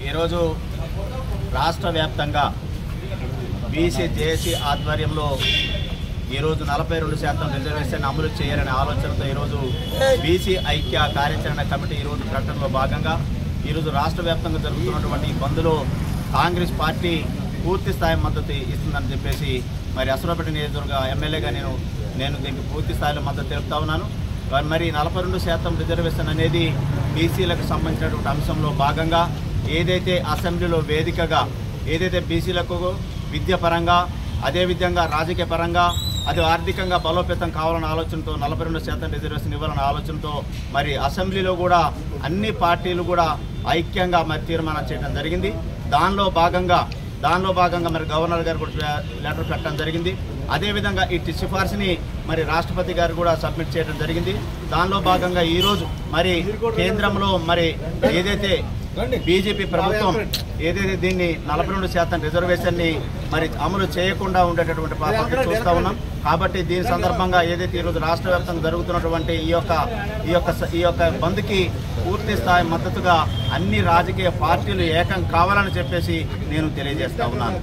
ఈరోజు రాష్ట్ర వ్యాప్తంగా బీసీ జేఏసీ ఆధ్వర్యంలో ఈరోజు 42% రిజర్వేషన్ అమలు చేయాలనే ఆలోచనతో ఈరోజు బీసీ ఐక్య కార్యాచరణ కమిటీ ఈరోజు ప్రకటనలో భాగంగా ఈరోజు రాష్ట్ర వ్యాప్తంగా జరుగుతున్నటువంటి బంద్లో కాంగ్రెస్ పార్టీ పూర్తి స్థాయి మద్దతు ఇస్తుందని చెప్పేసి మరి అసూరాపేట నియోజకవర్గ ఎమ్మెల్యేగా నేను దీనికి పూర్తి స్థాయిలో మద్దతు తెలుపుతా ఉన్నాను. మరి 42% రిజర్వేషన్ అనేది బీసీలకు సంబంధించినటువంటి అంశంలో భాగంగా ఏదైతే అసెంబ్లీలో వేదికగా ఏదైతే బీసీలకు విద్యాపరంగా అదేవిధంగా రాజకీయ పరంగా అది ఆర్థికంగా బలోపేతం కావాలన్న ఆలోచనతో 42% రిజర్వేషన్ ఇవ్వాలన్న ఆలోచనతో మరి అసెంబ్లీలో కూడా అన్ని పార్టీలు కూడా ఐక్యంగా మరి తీర్మానం చేయడం జరిగింది. దానిలో భాగంగా మరి గవర్నర్ గారు కూడా లెటర్ పెట్టడం జరిగింది. అదేవిధంగా ఇటు సిఫార్సుని మరి రాష్ట్రపతి గారు కూడా సబ్మిట్ చేయడం జరిగింది. దానిలో భాగంగా ఈరోజు మరి కేంద్రంలో మరి ఏదైతే బీజేపీ ప్రభుత్వం ఏదైతే దీన్ని 42% రిజర్వేషన్ని మరి అమలు చేయకుండా ఉండేటటువంటి పాపం చూస్తూ ఉన్నాం. కాబట్టి దీని సందర్భంగా ఏదైతే ఈరోజు రాష్ట్ర వ్యాప్తంగా జరుగుతున్నటువంటి ఈ యొక్క బంద్కి పూర్తి స్థాయి మద్దతుగా అన్ని రాజకీయ పార్టీలు ఏకం కావాలని చెప్పేసి నేను తెలియజేస్తా ఉన్నాను.